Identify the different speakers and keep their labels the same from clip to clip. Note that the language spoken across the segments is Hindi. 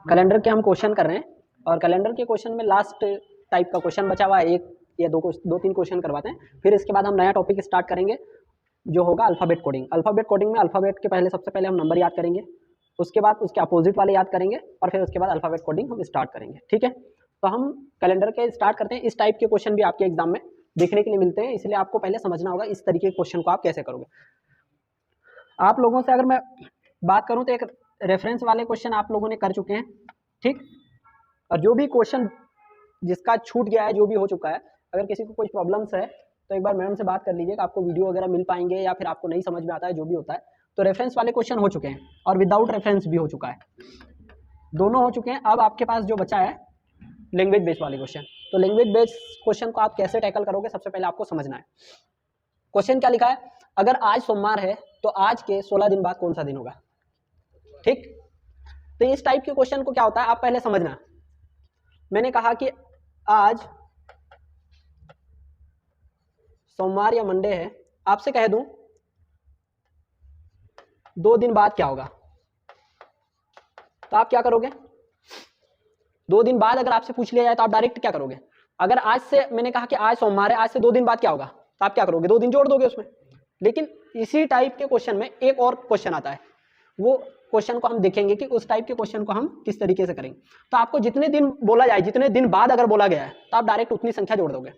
Speaker 1: कैलेंडर के हम क्वेश्चन कर रहे हैं और कैलेंडर के क्वेश्चन में लास्ट टाइप का क्वेश्चन बचा हुआ है, एक या दो तीन क्वेश्चन करवाते हैं, फिर इसके बाद हम नया टॉपिक स्टार्ट करेंगे जो होगा अल्फ़ाबेट कोडिंग। अल्फ़ाबेट कोडिंग में अल्फ़ाबेट के पहले सबसे पहले हम नंबर याद करेंगे, उसके बाद उसके अपोजिट वाले याद करेंगे और फिर उसके बाद अल्फ़ाबेट कोडिंग हम स्टार्ट करेंगे। ठीक है, तो हम कैलेंडर के स्टार्ट करते हैं। इस टाइप के क्वेश्चन भी आपके एग्जाम में देखने के लिए मिलते हैं, इसलिए आपको पहले समझना होगा इस तरीके के क्वेश्चन को आप कैसे करोगे। आप लोगों से अगर मैं बात करूं तो एक रेफरेंस वाले क्वेश्चन आप लोगों ने कर चुके हैं, ठीक। और जो भी क्वेश्चन जिसका छूट गया है, जो भी हो चुका है, अगर किसी को कोई प्रॉब्लम्स है तो एक बार मैडम से बात कर लीजिएगा, आपको वीडियो वगैरह मिल पाएंगे या फिर आपको नहीं समझ में आता है, जो भी होता है। तो रेफरेंस वाले क्वेश्चन हो चुके हैं और विदाउट रेफरेंस भी हो चुका है, दोनों हो चुके हैं। अब आपके पास जो बचा है लैंग्वेज बेस्ड वाले क्वेश्चन। तो लैंग्वेज बेस्ड क्वेश्चन को आप कैसे टैकल करोगे, सबसे पहले आपको समझना है। क्वेश्चन क्या लिखा है, अगर आज सोमवार है तो आज के 16 दिन बाद कौन सा दिन होगा। ठीक, तो इस टाइप के क्वेश्चन को क्या होता है आप पहले समझना। मैंने कहा कि आज सोमवार या मंडे है, आपसे कह दूं 2 दिन बाद क्या होगा, तो आप क्या करोगे। 2 दिन बाद अगर आपसे पूछ लिया जाए तो आप डायरेक्ट क्या करोगे। अगर आज से, मैंने कहा कि आज सोमवार है, आज से 2 दिन बाद क्या होगा, तो आप क्या करोगे, 2 दिन जोड़ दोगे उसमें। लेकिन इसी टाइप के क्वेश्चन में एक और क्वेश्चन आता है, वो क्वेश्चन को हम देखेंगे कि उस टाइप के क्वेश्चन को हम किस तरीके से करेंगे। तो आपको जितने दिन बोला जाए, जितने दिन बाद अगर बोला गया है, तो आप डायरेक्ट उतनी संख्या जोड़ दोगे।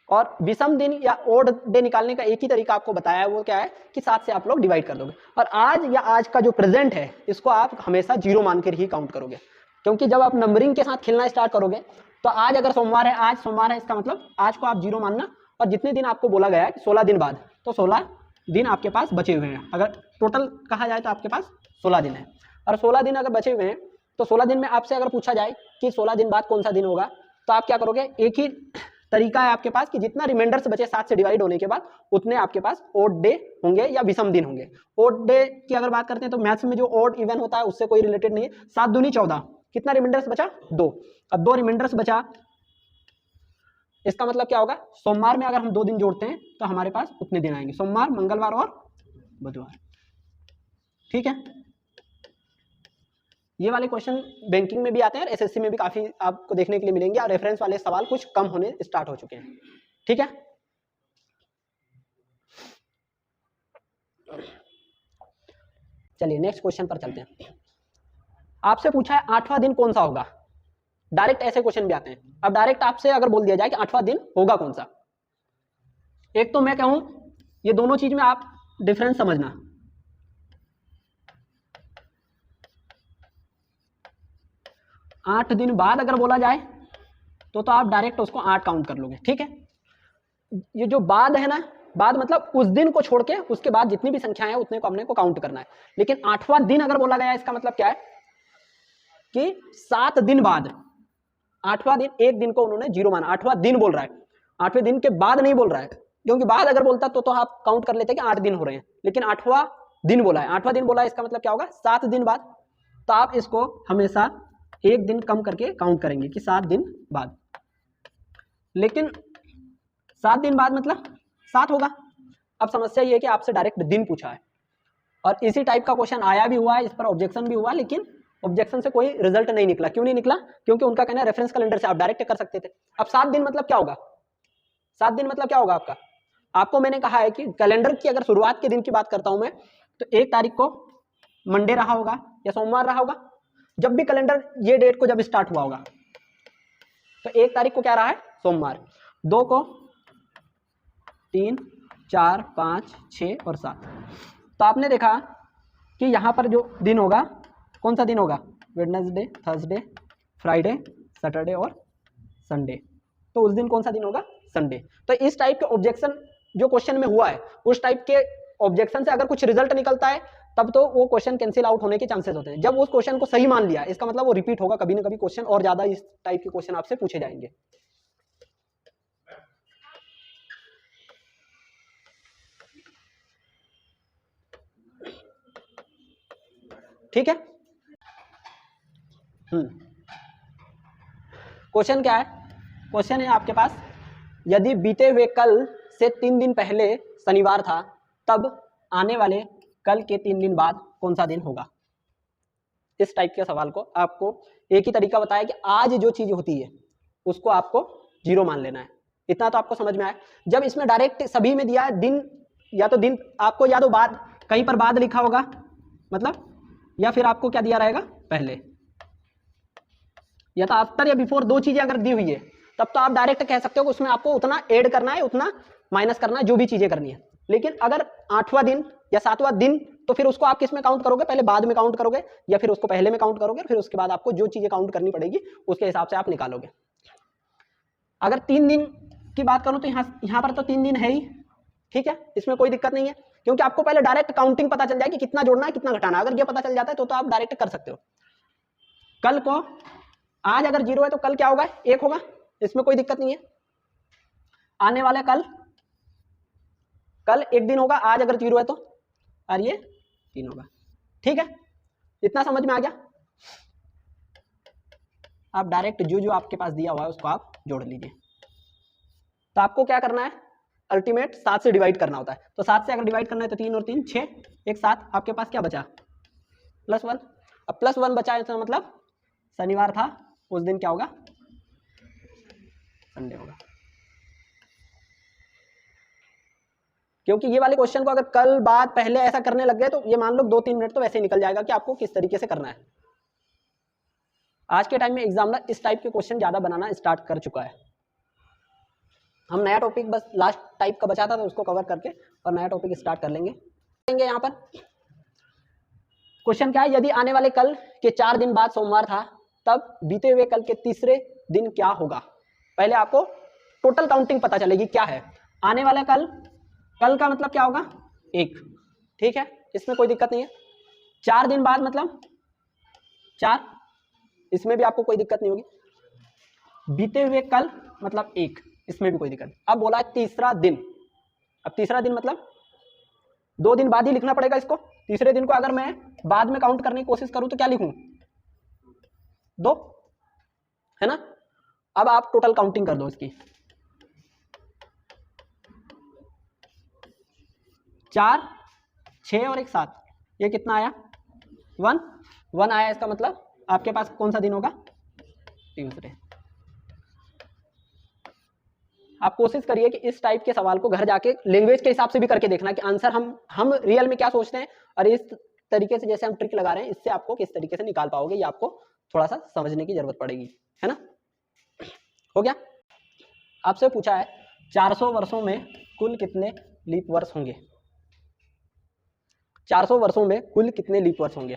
Speaker 1: और विषम दिन या ओड डे निकालने का एक ही तरीका आपको बताया है, वो क्या है कि 7 से आप लोग डिवाइड कर दोगे। और आज या आज का जो प्रेजेंट है, इसको आप हमेशा 0 मानकर ही काउंट करोगे, क्योंकि जब आप नंबरिंग के साथ खेलना स्टार्ट करोगे तो आज अगर सोमवार है, आज सोमवार है, इसका मतलब आज को आप 0 मानना। और जितने दिन आपको बोला गया है 16 दिन बाद, तो 16 दिन आपके पास बचे हुए हैं। अगर टोटल कहा जाए तो आपके पास 16 दिन है, और 16 दिन अगर बचे हुए हैं तो 16 दिन में आपसे अगर पूछा जाए कि 16 दिन बाद कौन सा दिन होगा, तो आप क्या करोगे, एक ही तरीका है आपके पास कि जितना रिमाइंडर्स बचे 7 से डिवाइड होने के बाद, उतने आपके पास ओड डे होंगे या विषम दिन होंगे। ओड डे की अगर बात करते हैं तो मैथ्स में जो ओड इवन होता है उससे कोई रिलेटेड नहीं है। 7 दूनी 14, कितना रिमाइंडर्स बचा, 2। अब 2 रिमाइंडर्स बचा, इसका मतलब क्या होगा, सोमवार में अगर हम 2 दिन जोड़ते हैं तो हमारे पास उतने दिन आएंगे, सोमवार, मंगलवार और बुधवार। ठीक है, ये वाले क्वेश्चन बैंकिंग में भी आते हैं और एसएससी में भी काफी आपको देखने के लिए मिलेंगे, और रेफरेंस वाले सवाल कुछ कम होने स्टार्ट हो चुके हैं। ठीक है, चलिए नेक्स्ट क्वेश्चन पर चलते हैं। आपसे पूछा है 8वां दिन कौन सा होगा, डायरेक्ट ऐसे क्वेश्चन भी आते हैं। अब डायरेक्ट आपसे अगर बोल दिया जाए कि 8वां दिन होगा कौन सा, एक तो मैं कहूं ये दोनों चीज में आप डिफरेंस समझना। 8 दिन बाद अगर बोला जाए तो आप डायरेक्ट उसको 8 काउंट कर लोगे। ठीक है, ये जो बाद है ना, बाद मतलब उस दिन को छोड़ के उसके बाद जितनी भी संख्याएं हैं उतने को हमने को काउंट करना है। लेकिन 8वां दिन अगर बोला गया है, इसका मतलब क्या है कि 7 दिन बाद, 8वां दिन, एक दिन को उन्होंने 0 माना, 8वां दिन बोल रहा है, 8वें दिन के बाद नहीं बोल रहा है, क्योंकि बाद अगर बोलता तो आप काउंट कर लेते कि 8 दिन हो रहे हैं। लेकिन 8वां दिन बोला है, 8वां दिन बोला है, इसका मतलब क्या होगा, 7 दिन बाद। तो आप इसको हमेशा एक दिन कम करके काउंट करेंगे कि 7 दिन बाद। लेकिन 7 दिन बाद मतलब 7 होगा। अब समस्या ये है कि आपसे डायरेक्ट दिन पूछा है, और इसी टाइप का क्वेश्चन आया भी हुआ है, इस पर ऑब्जेक्शन भी हुआ, लेकिन ऑब्जेक्शन से कोई रिजल्ट नहीं निकला। क्यों नहीं निकला, क्योंकि उनका कहना है रेफरेंस कैलेंडर से आप डायरेक्ट कर सकते थे। अब 7 दिन मतलब क्या होगा, 7 दिन मतलब क्या होगा आपका, आपको मैंने कहा है कि कैलेंडर की अगर शुरुआत के दिन की बात करता हूं मैं, तो 1 तारीख को मंडे रहा होगा या सोमवार रहा होगा। जब भी कैलेंडर ये डेट को जब स्टार्ट हुआ होगा तो 1 तारीख को क्या रहा है, सोमवार, 2 को, 3, 4, 5, 6 और 7। तो आपने देखा कि यहां पर जो दिन होगा, कौन सा दिन होगा, वेडनेसडे, थर्सडे, फ्राइडे, सैटरडे और संडे। तो उस दिन कौन सा दिन होगा, संडे। तो इस टाइप के ऑब्जेक्शन जो क्वेश्चन में हुआ है, उस टाइप के ऑब्जेक्शन से अगर कुछ रिजल्ट निकलता है तब तो वो क्वेश्चन कैंसिल आउट होने के चांसेस होते हैं। जब उस क्वेश्चन को सही मान लिया, इसका मतलब वो रिपीट होगा कभी ना कभी क्वेश्चन, और ज्यादा इस टाइप के क्वेश्चन आपसे पूछे जाएंगे। ठीक है, क्वेश्चन क्या है, क्वेश्चन है आपके पास, यदि बीते हुए कल से 3 दिन पहले शनिवार था, तब आने वाले कल के 3 दिन बाद कौन सा दिन होगा। इस टाइप के सवाल को आपको एक ही तरीका बताया कि आज जो चीज होती है उसको आपको 0 मान लेना है। इतना तो आपको समझ में आया। जब इसमें डायरेक्ट सभी में दिया है दिन, या तो दिन आपको या तो बाद, कहीं पर बाद लिखा होगा मतलब, या फिर आपको क्या दिया रहेगा पहले, या तो आफ्टर या बिफोर, दो चीजें अगर दी हुई है तब तो आप डायरेक्ट कह सकते हो कि उसमें आपको उतना ऐड करना है, उतना माइनस करना है, जो भी चीजें करनी है। लेकिन अगर 8वां दिन या 7वां दिन, तो फिर उसको आप किस में काउंट करोगे, पहले बाद में काउंट करोगे या फिर उसको पहले में काउंट करोगे, फिर उसके बाद आपको जो चीजें काउंट करनी पड़ेगी उसके हिसाब से आप निकालोगे। अगर 3 दिन की बात करूं तो यहाँ पर तो 3 दिन है ही, ठीक है, इसमें कोई दिक्कत नहीं है, क्योंकि आपको पहले डायरेक्ट काउंटिंग पता चल जाए कि कितना जोड़ना है कितना घटाना। अगर ये पता चल जाता है तो आप डायरेक्ट कर सकते हो। कल को, आज अगर 0 है तो कल क्या होगा, 1 होगा, इसमें कोई दिक्कत नहीं है। आने वाले कल 1 दिन होगा, आज अगर 0 है तो, और ये 3 होगा, ठीक है, इतना समझ में आ गया। आप डायरेक्ट जो आपके पास दिया हुआ है उसको आप जोड़ लीजिए। तो आपको क्या करना है, अल्टीमेट 7 से डिवाइड करना होता है। तो 7 से अगर डिवाइड करना है तो 3 और 3 6, एक 7, आपके पास क्या बचा +1। अब +1 बचा है तो मतलब शनिवार था, उस दिन क्या होगा, संडे होगा। क्योंकि ये वाले क्वेश्चन को अगर कल बाद पहले ऐसा करने लग गए तो ये मान लो 2-3 मिनट तो वैसे ही निकल जाएगा कि आपको किस तरीके से करना है। आज के टाइम में एग्जामिनर इस टाइप के क्वेश्चन ज्यादा बनाना स्टार्ट कर चुका है। हम नया टॉपिक बस लास्ट टाइप का बचा था तो उसको कवर करके और नया टॉपिक स्टार्ट कर लेंगे। यहाँ पर क्वेश्चन क्या है, यदि आने वाले कल के 4 दिन बाद सोमवार था तब बीते हुए कल के तीसरे दिन क्या होगा। पहले आपको टोटल काउंटिंग पता चलेगी क्या है। आने वाला कल का मतलब क्या होगा 1, ठीक है, इसमें कोई दिक्कत नहीं है। 4 दिन बाद मतलब 4, इसमें भी आपको कोई दिक्कत नहीं होगी। बीते हुए कल मतलब 1, इसमें भी कोई दिक्कत नहीं। अब बोला है तीसरा दिन, अब तीसरा दिन मतलब 2 दिन बाद ही लिखना पड़ेगा इसको। तीसरे दिन को अगर मैं बाद में काउंट करने की कोशिश करूं तो क्या लिखूं, 2, है ना। अब आप टोटल काउंटिंग कर दो इसकी, 4, 6 और 1 7, ये कितना आया 1 आया। इसका मतलब आपके पास कौन सा दिन होगा, ट्यूसडे। आप कोशिश करिए कि इस टाइप के सवाल को घर जाके लैंग्वेज के हिसाब से भी करके देखना कि आंसर हम रियल में क्या सोचते हैं और इस तरीके से जैसे हम ट्रिक लगा रहे हैं इससे आपको किस तरीके से निकाल पाओगे, ये आपको थोड़ा सा समझने की जरूरत पड़ेगी, है ना। हो गया। आपसे पूछा है 400 वर्षों में कुल कितने लीप वर्ष होंगे। 400 वर्षों में कुल कितने लीप वर्ष होंगे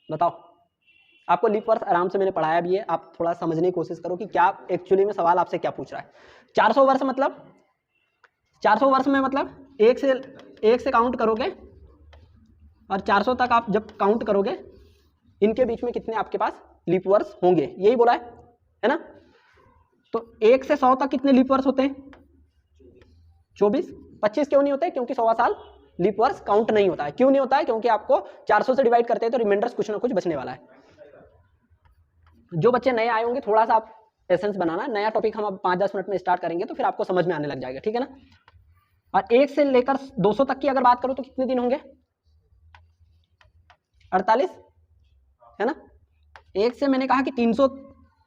Speaker 1: बताओ। आपको लीप वर्ष आराम से मैंने पढ़ाया भी है, आप थोड़ा समझने की कोशिश करो कि क्या एक्चुअली में सवाल आपसे क्या पूछ रहा है। 400 वर्ष मतलब 400 वर्ष में मतलब एक से काउंट करोगे और 400 तक आप जब काउंट करोगे इनके बीच में कितने आपके पास लीप वर्ष होंगे, यही बोला है ना। तो 1 से 100 तक कितने लीप वर्ष होते हैं 24। 25 क्यों नहीं होते, क्योंकि 100वां साल लीप वर्ष काउंट नहीं होता है। क्यों नहीं होता है, क्योंकि आपको 400 से डिवाइड करते हैं तो रिमाइंडर्स कुछ ना कुछ बचने वाला है। जो बच्चे नए आए होंगे थोड़ा सा आप एसेंस बनाना, नया टॉपिक हम अब 5-10 मिनट में स्टार्ट करेंगे तो फिर आपको समझ में आने लग जाएगा, ठीक है ना। और 1 से लेकर 200 तक की अगर बात करूं तो कितने दिन होंगे 48, है ना। 1 से मैंने कहा कि 300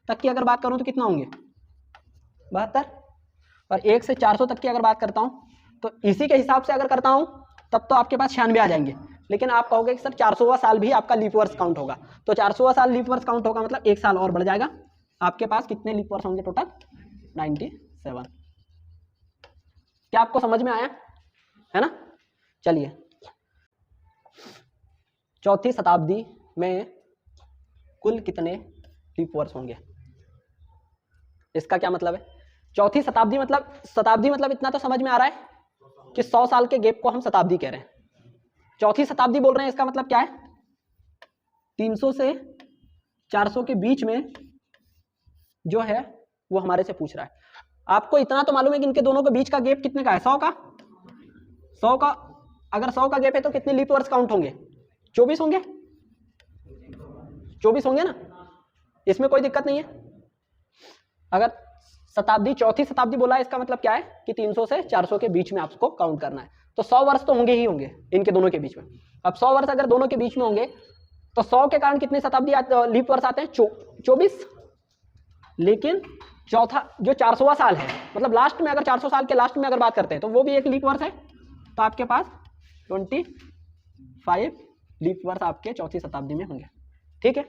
Speaker 1: तक की अगर बात करूं तो कितना होंगे 72, और 1 से 400 तक की अगर बात करता हूं तो इसी के हिसाब से अगर करता हूं तब तो आपके पास 96 आ जाएंगे। लेकिन आप कहोगे कि सर 400वां साल भी आपका लीप वर्ष काउंट होगा, तो 400वां साल लीप वर्ष काउंट होगा मतलब 1 साल और बढ़ जाएगा। आपके पास कितने लीप वर्ष होंगे टोटल 97। क्या आपको समझ में आया, है ना। चलिए, चौथी शताब्दी में कुल कितने लीप वर्ष होंगे, इसका क्या मतलब है। चौथी शताब्दी मतलब इतना तो समझ में आ रहा है कि 100 साल के गैप को हम शताब्दी कह रहे हैं। चौथी शताब्दी बोल रहे हैं, इसका मतलब क्या है 300 से 400 के बीच में जो है वो हमारे से पूछ रहा है। आपको इतना तो मालूम है कि इनके दोनों के बीच का गैप कितने का है 100 का। अगर 100 का गैप है तो कितने लीप वर्ष काउंट होंगे 24 होंगे, 24 होंगे ना, इसमें कोई दिक्कत नहीं है। अगर चौथी शताब्दी बोला है इसका मतलब क्या है कि 300 से 400 के बीच में आपको काउंट करना है, तो 100 वर्ष तो होंगे ही होंगे इनके दोनों के बीच में। अब 100 वर्ष अगर दोनों के बीच में होंगे तो 100 के कारण कितनी शताब्दी लीप वर्ष आते हैं? 24। लेकिन चौथा जो 400वां साल है, मतलब लास्ट में, अगर 400 साल के लास्ट में अगर बात करते हैं तो वो भी एक लीप वर्ष है, तो आपके पास 25 लीप वर्ष आपके चौथी शताब्दी में होंगे। ठीक है।